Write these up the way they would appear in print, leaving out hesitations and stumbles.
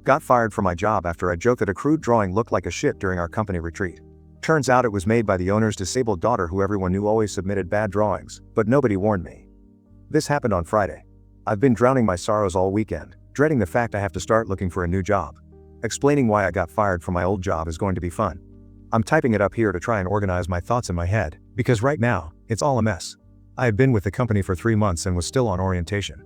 Got fired from my job after I joked that a crude drawing looked like a shit during our company retreat. Turns out it was made by the owner's disabled daughter, who everyone knew always submitted bad drawings, but nobody warned me. This happened on Friday. I've been drowning my sorrows all weekend, dreading the fact I have to start looking for a new job. Explaining why I got fired from my old job is going to be fun. I'm typing it up here to try and organize my thoughts in my head, because right now, it's all a mess. I had been with the company for 3 months and was still on orientation.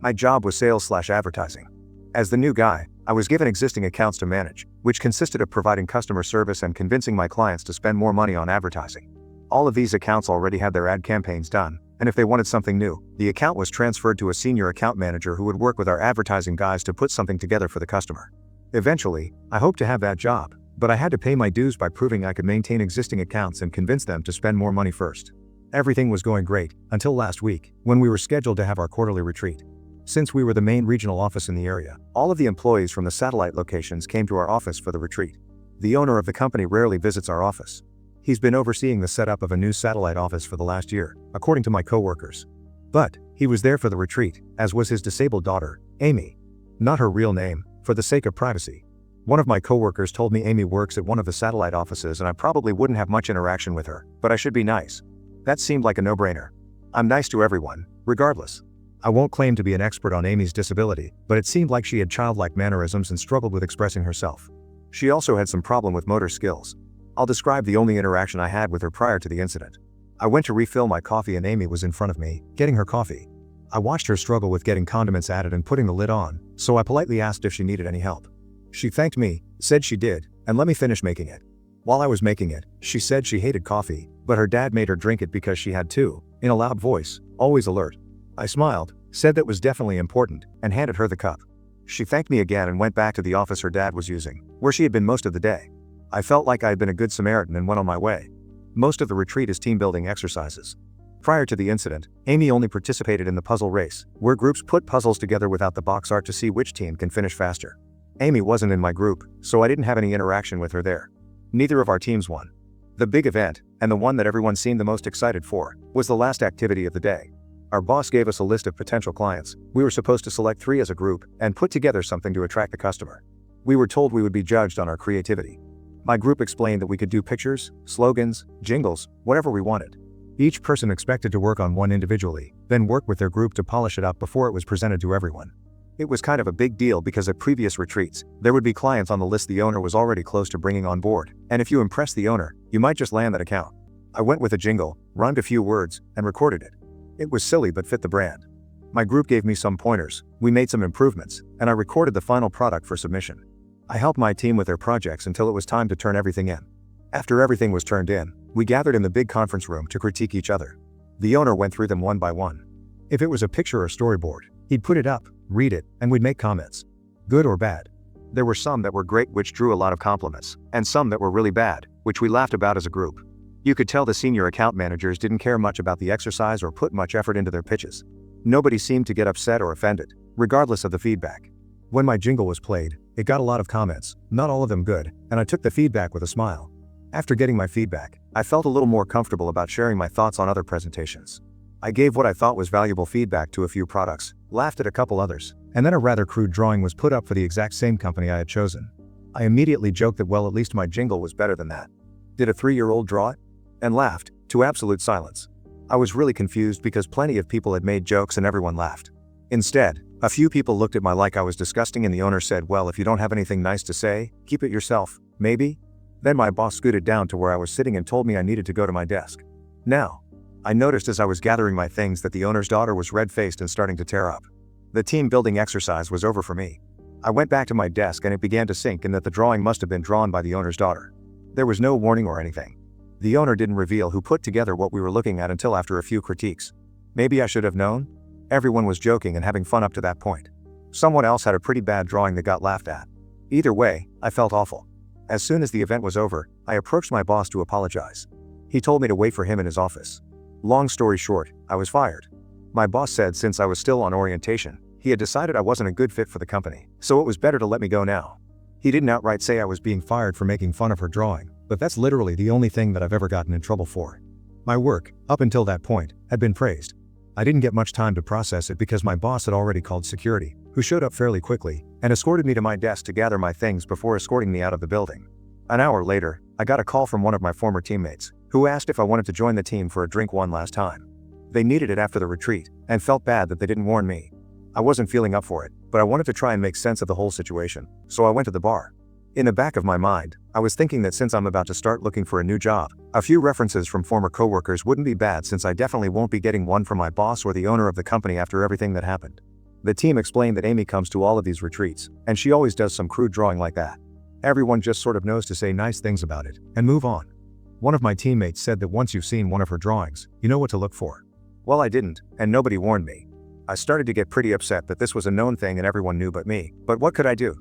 My job was sales/advertising. As the new guy, I was given existing accounts to manage, which consisted of providing customer service and convincing my clients to spend more money on advertising. All of these accounts already had their ad campaigns done, and if they wanted something new, the account was transferred to a senior account manager who would work with our advertising guys to put something together for the customer. Eventually, I hoped to have that job, but I had to pay my dues by proving I could maintain existing accounts and convince them to spend more money first. Everything was going great, until last week, when we were scheduled to have our quarterly retreat. Since we were the main regional office in the area, all of the employees from the satellite locations came to our office for the retreat. The owner of the company rarely visits our office. He's been overseeing the setup of a new satellite office for the last year, according to my coworkers. But he was there for the retreat, as was his disabled daughter, Amy. Not her real name, for the sake of privacy. One of my coworkers told me Amy works at one of the satellite offices and I probably wouldn't have much interaction with her, but I should be nice. That seemed like a no-brainer. I'm nice to everyone, regardless. I won't claim to be an expert on Amy's disability, but it seemed like she had childlike mannerisms and struggled with expressing herself. She also had some problem with motor skills. I'll describe the only interaction I had with her prior to the incident. I went to refill my coffee and Amy was in front of me, getting her coffee. I watched her struggle with getting condiments added and putting the lid on, so I politely asked if she needed any help. She thanked me, said she did, and let me finish making it. While I was making it, she said she hated coffee, but her dad made her drink it because she had to, in a loud voice, always alert. I smiled, said that was definitely important, and handed her the cup. She thanked me again and went back to the office her dad was using, where she had been most of the day. I felt like I had been a good Samaritan and went on my way. Most of the retreat is team building exercises. Prior to the incident, Amy only participated in the puzzle race, where groups put puzzles together without the box art to see which team can finish faster. Amy wasn't in my group, so I didn't have any interaction with her there. Neither of our teams won. The big event, and the one that everyone seemed the most excited for, was the last activity of the day. Our boss gave us a list of potential clients. We were supposed to select 3 as a group and put together something to attract the customer. We were told we would be judged on our creativity. My group explained that we could do pictures, slogans, jingles, whatever we wanted. Each person expected to work on one individually, then work with their group to polish it up before it was presented to everyone. It was kind of a big deal because at previous retreats, there would be clients on the list the owner was already close to bringing on board, and if you impressed the owner, you might just land that account. I went with a jingle, rhymed a few words, and recorded it. It was silly but fit the brand. My group gave me some pointers, we made some improvements, and I recorded the final product for submission. I helped my team with their projects until it was time to turn everything in. After everything was turned in, we gathered in the big conference room to critique each other. The owner went through them one by one. If it was a picture or storyboard, he'd put it up, read it, and we'd make comments. Good or bad. There were some that were great, which drew a lot of compliments, and some that were really bad, which we laughed about as a group. You could tell the senior account managers didn't care much about the exercise or put much effort into their pitches. Nobody seemed to get upset or offended, regardless of the feedback. When my jingle was played, it got a lot of comments, not all of them good, and I took the feedback with a smile. After getting my feedback, I felt a little more comfortable about sharing my thoughts on other presentations. I gave what I thought was valuable feedback to a few products, laughed at a couple others, and then a rather crude drawing was put up for the exact same company I had chosen. I immediately joked that, well, at least my jingle was better than that. Did a 3-year-old draw it? And laughed, to absolute silence. I was really confused because plenty of people had made jokes and everyone laughed. Instead, a few people looked at me like I was disgusting and the owner said, well, if you don't have anything nice to say, keep it yourself, maybe? Then my boss scooted down to where I was sitting and told me I needed to go to my desk. Now, I noticed as I was gathering my things that the owner's daughter was red-faced and starting to tear up. The team building exercise was over for me. I went back to my desk and it began to sink in that the drawing must have been drawn by the owner's daughter. There was no warning or anything. The owner didn't reveal who put together what we were looking at until after a few critiques. Maybe I should have known? Everyone was joking and having fun up to that point. Someone else had a pretty bad drawing that got laughed at. Either way, I felt awful. As soon as the event was over, I approached my boss to apologize. He told me to wait for him in his office. Long story short, I was fired. My boss said since I was still on orientation, he had decided I wasn't a good fit for the company, so it was better to let me go now. He didn't outright say I was being fired for making fun of her drawing, but that's literally the only thing that I've ever gotten in trouble for. My work, up until that point, had been praised. I didn't get much time to process it because my boss had already called security, who showed up fairly quickly and escorted me to my desk to gather my things before escorting me out of the building. An hour later, I got a call from one of my former teammates, who asked if I wanted to join the team for a drink one last time. They needed it after the retreat, and felt bad that they didn't warn me. I wasn't feeling up for it, but I wanted to try and make sense of the whole situation, so I went to the bar. In the back of my mind, I was thinking that since I'm about to start looking for a new job, a few references from former coworkers wouldn't be bad, since I definitely won't be getting one from my boss or the owner of the company after everything that happened. The team explained that Amy comes to all of these retreats, and she always does some crude drawing like that. Everyone just sort of knows to say nice things about it, and move on. One of my teammates said that once you've seen one of her drawings, you know what to look for. Well, I didn't, and nobody warned me. I started to get pretty upset that this was a known thing and everyone knew but me, but what could I do?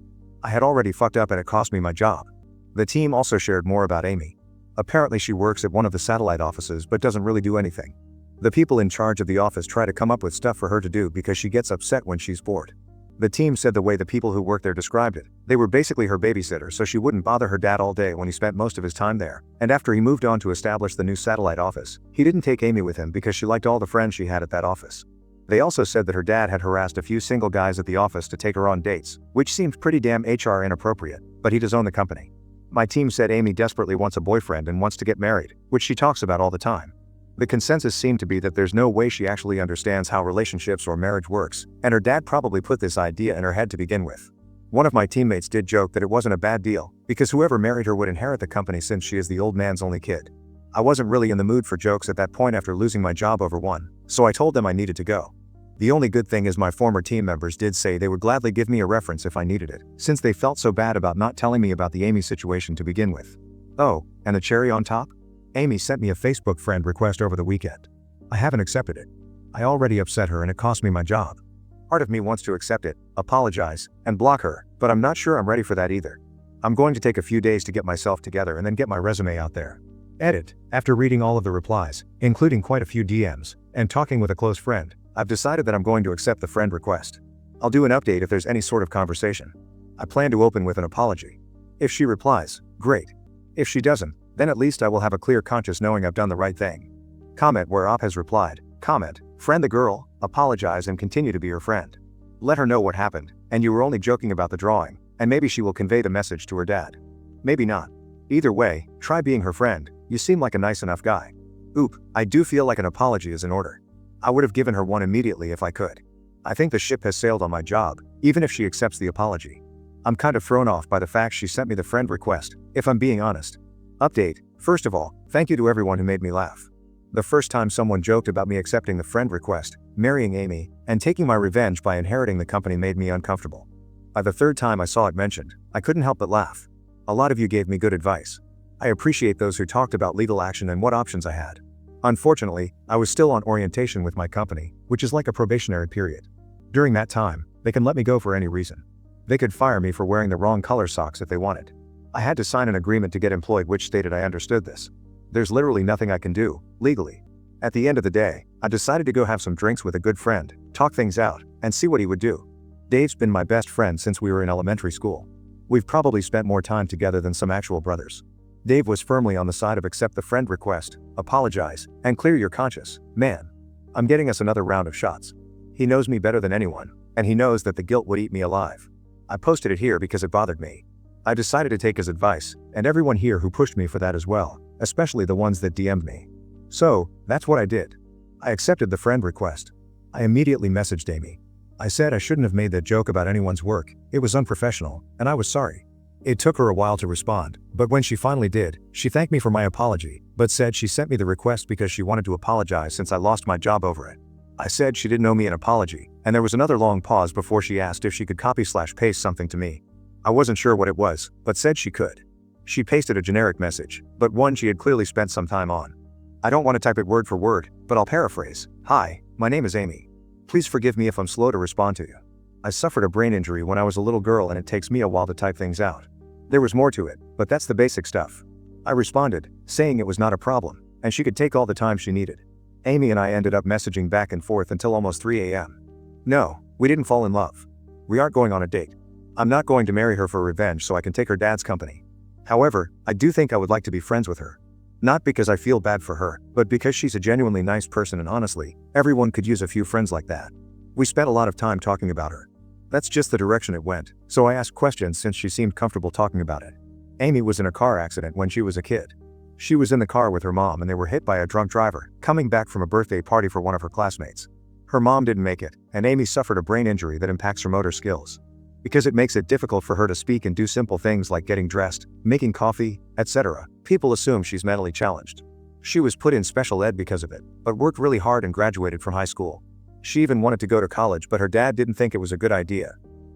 I had already fucked up and it cost me my job. The team also shared more about Amy. Apparently she works at one of the satellite offices but doesn't really do anything. The people in charge of the office try to come up with stuff for her to do because she gets upset when she's bored. The team said the way the people who work there described it, they were basically her babysitter so she wouldn't bother her dad all day when he spent most of his time there, and after he moved on to establish the new satellite office, he didn't take Amy with him because she liked all the friends she had at that office. They also said that her dad had harassed a few single guys at the office to take her on dates, which seemed pretty damn HR inappropriate, but he does own the company. My team said Amy desperately wants a boyfriend and wants to get married, which she talks about all the time. The consensus seemed to be that there's no way she actually understands how relationships or marriage works, and her dad probably put this idea in her head to begin with. One of my teammates did joke that it wasn't a bad deal, because whoever married her would inherit the company since she is the old man's only kid. I wasn't really in the mood for jokes at that point after losing my job over one, so I told them I needed to go. The only good thing is my former team members did say they would gladly give me a reference if I needed it, since they felt so bad about not telling me about the Amy situation to begin with. Oh, and the cherry on top? Amy sent me a Facebook friend request over the weekend. I haven't accepted it. I already upset her and it cost me my job. Part of me wants to accept it, apologize, and block her, but I'm not sure I'm ready for that either. I'm going to take a few days to get myself together and then get my resume out there. Edit. After reading all of the replies, including quite a few DMs, and talking with a close friend, I've decided that I'm going to accept the friend request. I'll do an update if there's any sort of conversation. I plan to open with an apology. If she replies, great. If she doesn't, then at least I will have a clear conscience knowing I've done the right thing. Comment where Op has replied. Comment, friend the girl, apologize and continue to be her friend. Let her know what happened, and you were only joking about the drawing, and maybe she will convey the message to her dad. Maybe not. Either way, try being her friend, you seem like a nice enough guy. Oop, I do feel like an apology is in order. I would have given her one immediately if I could. I think the ship has sailed on my job, even if she accepts the apology. I'm kind of thrown off by the fact she sent me the friend request, if I'm being honest. Update. First of all, thank you to everyone who made me laugh. The first time someone joked about me accepting the friend request, marrying Amy, and taking my revenge by inheriting the company made me uncomfortable. By the third time I saw it mentioned, I couldn't help but laugh. A lot of you gave me good advice. I appreciate those who talked about legal action and what options I had. Unfortunately, I was still on orientation with my company, which is like a probationary period. During that time, they can let me go for any reason. They could fire me for wearing the wrong color socks if they wanted. I had to sign an agreement to get employed which stated I understood this. There's literally nothing I can do, legally. At the end of the day, I decided to go have some drinks with a good friend, talk things out, and see what he would do. Dave's been my best friend since we were in elementary school. We've probably spent more time together than some actual brothers. Dave was firmly on the side of accept the friend request, apologize, and clear your conscience, man. I'm getting us another round of shots. He knows me better than anyone, and he knows that the guilt would eat me alive. I posted it here because it bothered me. I decided to take his advice, and everyone here who pushed me for that as well, especially the ones that DM'd me. So, that's what I did. I accepted the friend request. I immediately messaged Amy. I said I shouldn't have made that joke about anyone's work, it was unprofessional, and I was sorry. It took her a while to respond, but when she finally did, she thanked me for my apology, but said she sent me the request because she wanted to apologize since I lost my job over it. I said she didn't owe me an apology, and there was another long pause before she asked if she could copy/paste something to me. I wasn't sure what it was, but said she could. She pasted a generic message, but one she had clearly spent some time on. I don't want to type it word for word, but I'll paraphrase. Hi, my name is Amy. Please forgive me if I'm slow to respond to you. I suffered a brain injury when I was a little girl and it takes me a while to type things out. There was more to it, but that's the basic stuff. I responded, saying it was not a problem, and she could take all the time she needed. Amy and I ended up messaging back and forth until almost 3 a.m. No, we didn't fall in love. We aren't going on a date. I'm not going to marry her for revenge so I can take her dad's company. However, I do think I would like to be friends with her. Not because I feel bad for her, but because she's a genuinely nice person and honestly, everyone could use a few friends like that. We spent a lot of time talking about her. That's just the direction it went, so I asked questions since she seemed comfortable talking about it. Amy was in a car accident when she was a kid. She was in the car with her mom and they were hit by a drunk driver, coming back from a birthday party for one of her classmates. Her mom didn't make it, and Amy suffered a brain injury that impacts her motor skills. Because it makes it difficult for her to speak and do simple things like getting dressed, making coffee, etc., people assume she's mentally challenged. She was put in special ed because of it, but worked really hard and graduated from high school. She even wanted to go to college, but her dad didn't think it was a good idea.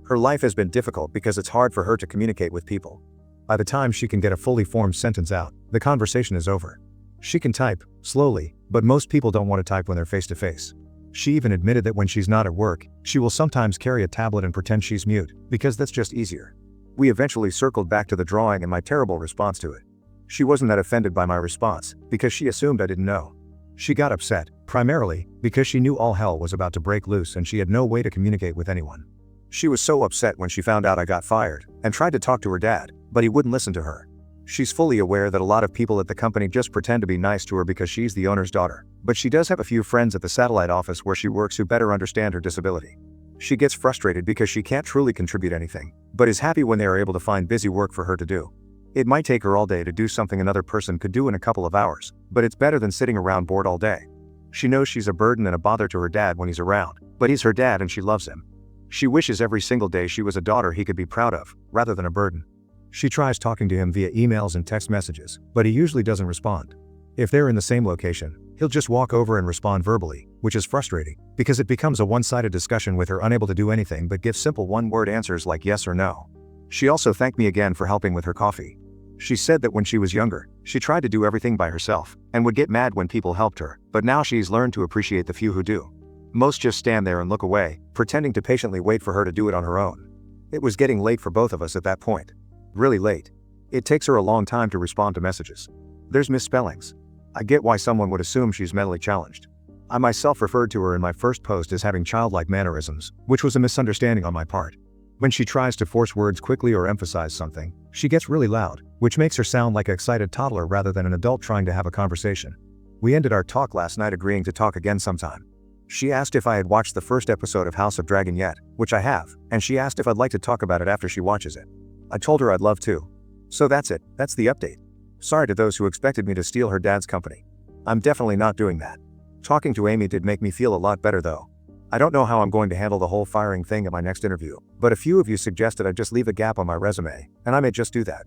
Her life has been difficult because it's hard for her to communicate with people. By the time she can get a fully formed sentence out, the conversation is over. She can type, slowly, but most people don't want to type when they're face to face. She even admitted that when she's not at work, she will sometimes carry a tablet and pretend she's mute, because that's just easier. We eventually circled back to the drawing and my terrible response to it. She wasn't that offended by my response, because she assumed I didn't know. She got upset, primarily, because she knew all hell was about to break loose and she had no way to communicate with anyone. She was so upset when she found out I got fired, and tried to talk to her dad, but he wouldn't listen to her. She's fully aware that a lot of people at the company just pretend to be nice to her because she's the owner's daughter, but she does have a few friends at the satellite office where she works who better understand her disability. She gets frustrated because she can't truly contribute anything, but is happy when they are able to find busy work for her to do. It might take her all day to do something another person could do in a couple of hours, but it's better than sitting around bored all day. She knows she's a burden and a bother to her dad when he's around, but he's her dad and she loves him. She wishes every single day she was a daughter he could be proud of, rather than a burden. She tries talking to him via emails and text messages, but he usually doesn't respond. If they're in the same location, he'll just walk over and respond verbally, which is frustrating, because it becomes a one-sided discussion with her unable to do anything but give simple one-word answers like yes or no. She also thanked me again for helping with her coffee. She said that when she was younger, she tried to do everything by herself, and would get mad when people helped her, but now she's learned to appreciate the few who do. Most just stand there and look away, pretending to patiently wait for her to do it on her own. It was getting late for both of us at that point. Really late. It takes her a long time to respond to messages. There's misspellings. I get why someone would assume she's mentally challenged. I myself referred to her in my first post as having childlike mannerisms, which was a misunderstanding on my part. When she tries to force words quickly or emphasize something, she gets really loud, which makes her sound like an excited toddler rather than an adult trying to have a conversation. We ended our talk last night agreeing to talk again sometime. She asked if I had watched the first episode of House of Dragon yet, which I have, and she asked if I'd like to talk about it after she watches it. I told her I'd love to. So that's it, that's the update. Sorry to those who expected me to steal her dad's company. I'm definitely not doing that. Talking to Amy did make me feel a lot better though. I don't know how I'm going to handle the whole firing thing at my next interview, but a few of you suggested I just leave a gap on my resume, and I may just do that.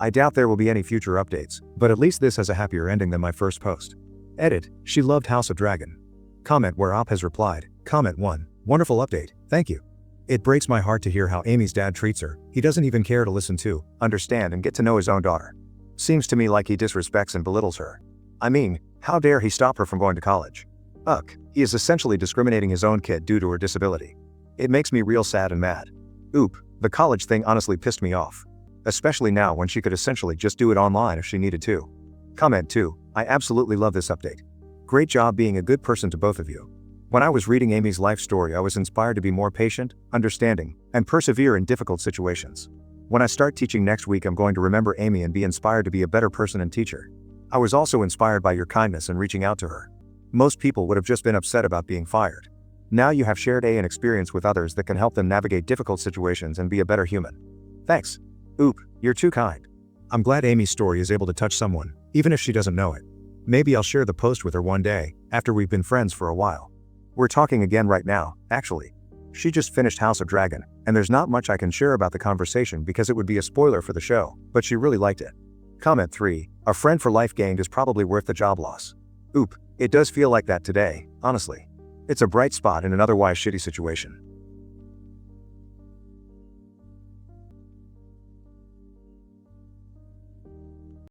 I doubt there will be any future updates, but at least this has a happier ending than my first post. Edit, she loved House of Dragon. Comment where Op has replied, Comment 1, wonderful update, thank you. It breaks my heart to hear how Amy's dad treats her. He doesn't even care to listen to, understand and get to know his own daughter. Seems to me like he disrespects and belittles her. I mean, how dare he stop her from going to college? Ugh, he is essentially discriminating his own kid due to her disability. It makes me real sad and mad. Oop, the college thing honestly pissed me off. Especially now when she could essentially just do it online if she needed to. Comment 2, I absolutely love this update. Great job being a good person to both of you. When I was reading Amy's life story, I was inspired to be more patient, understanding, and persevere in difficult situations. When I start teaching next week, I'm going to remember Amy and be inspired to be a better person and teacher. I was also inspired by your kindness and reaching out to her. Most people would have just been upset about being fired. Now you have shared an experience with others that can help them navigate difficult situations and be a better human. Thanks. Oop, you're too kind. I'm glad Amy's story is able to touch someone, even if she doesn't know it. Maybe I'll share the post with her one day, after we've been friends for a while. We're talking again right now, actually. She just finished House of Dragon, and there's not much I can share about the conversation because it would be a spoiler for the show, but she really liked it. Comment 3, a friend for life gained is probably worth the job loss. Oop, it does feel like that today, honestly. It's a bright spot in an otherwise shitty situation.